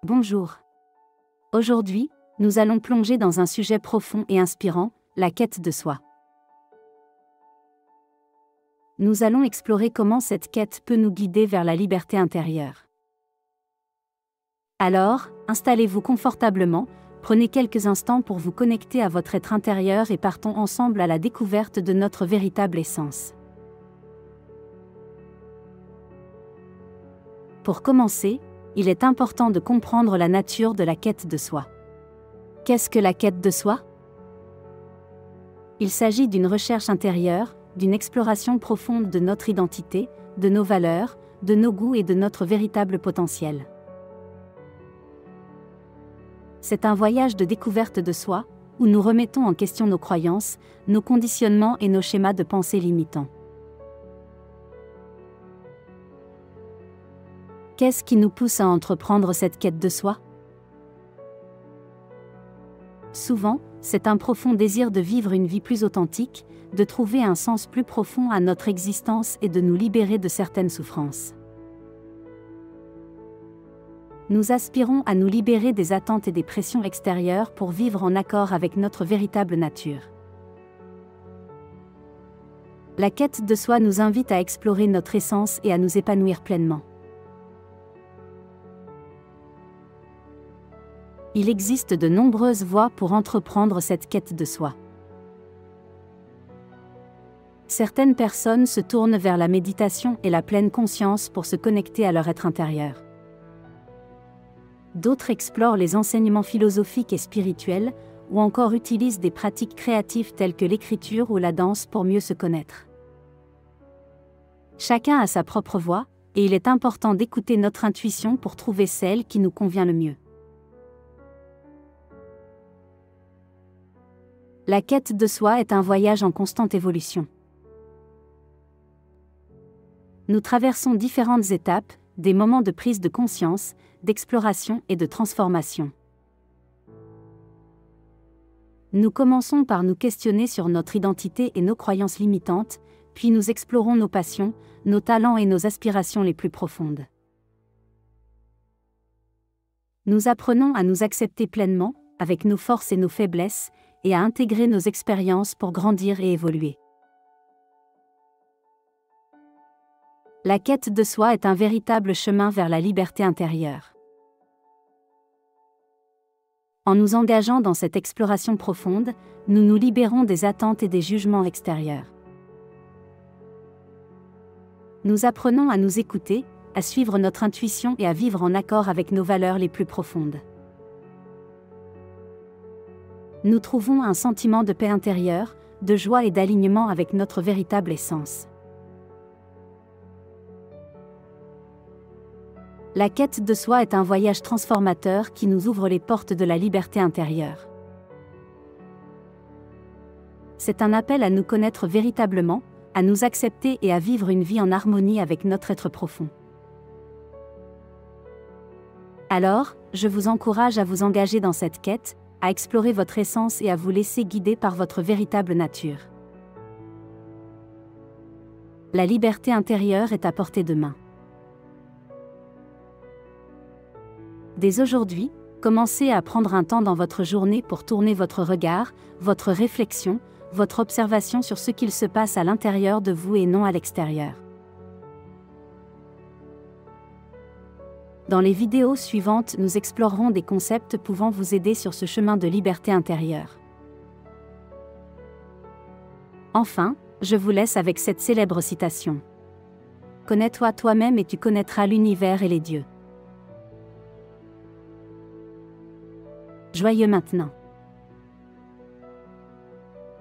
Bonjour. Aujourd'hui, nous allons plonger dans un sujet profond et inspirant, la quête de soi. Nous allons explorer comment cette quête peut nous guider vers la liberté intérieure. Alors, installez-vous confortablement, prenez quelques instants pour vous connecter à votre être intérieur et partons ensemble à la découverte de notre véritable essence. Pour commencer, il est important de comprendre la nature de la quête de soi. Qu'est-ce que la quête de soi ? Il s'agit d'une recherche intérieure, d'une exploration profonde de notre identité, de nos valeurs, de nos goûts et de notre véritable potentiel. C'est un voyage de découverte de soi, où nous remettons en question nos croyances, nos conditionnements et nos schémas de pensée limitants. Qu'est-ce qui nous pousse à entreprendre cette quête de soi ? Souvent, c'est un profond désir de vivre une vie plus authentique, de trouver un sens plus profond à notre existence et de nous libérer de certaines souffrances. Nous aspirons à nous libérer des attentes et des pressions extérieures pour vivre en accord avec notre véritable nature. La quête de soi nous invite à explorer notre essence et à nous épanouir pleinement. Il existe de nombreuses voies pour entreprendre cette quête de soi. Certaines personnes se tournent vers la méditation et la pleine conscience pour se connecter à leur être intérieur. D'autres explorent les enseignements philosophiques et spirituels, ou encore utilisent des pratiques créatives telles que l'écriture ou la danse pour mieux se connaître. Chacun a sa propre voie, et il est important d'écouter notre intuition pour trouver celle qui nous convient le mieux. La quête de soi est un voyage en constante évolution. Nous traversons différentes étapes, des moments de prise de conscience, d'exploration et de transformation. Nous commençons par nous questionner sur notre identité et nos croyances limitantes, puis nous explorons nos passions, nos talents et nos aspirations les plus profondes. Nous apprenons à nous accepter pleinement, avec nos forces et nos faiblesses, et à intégrer nos expériences pour grandir et évoluer. La quête de soi est un véritable chemin vers la liberté intérieure. En nous engageant dans cette exploration profonde, nous nous libérons des attentes et des jugements extérieurs. Nous apprenons à nous écouter, à suivre notre intuition et à vivre en accord avec nos valeurs les plus profondes. Nous trouvons un sentiment de paix intérieure, de joie et d'alignement avec notre véritable essence. La quête de soi est un voyage transformateur qui nous ouvre les portes de la liberté intérieure. C'est un appel à nous connaître véritablement, à nous accepter et à vivre une vie en harmonie avec notre être profond. Alors, je vous encourage à vous engager dans cette quête, à explorer votre essence et à vous laisser guider par votre véritable nature. La liberté intérieure est à portée de main. Dès aujourd'hui, commencez à prendre un temps dans votre journée pour tourner votre regard, votre réflexion, votre observation sur ce qu'il se passe à l'intérieur de vous et non à l'extérieur. Dans les vidéos suivantes, nous explorerons des concepts pouvant vous aider sur ce chemin de liberté intérieure. Enfin, je vous laisse avec cette célèbre citation. Connais-toi toi-même et tu connaîtras l'univers et les dieux. Joyeux maintenant.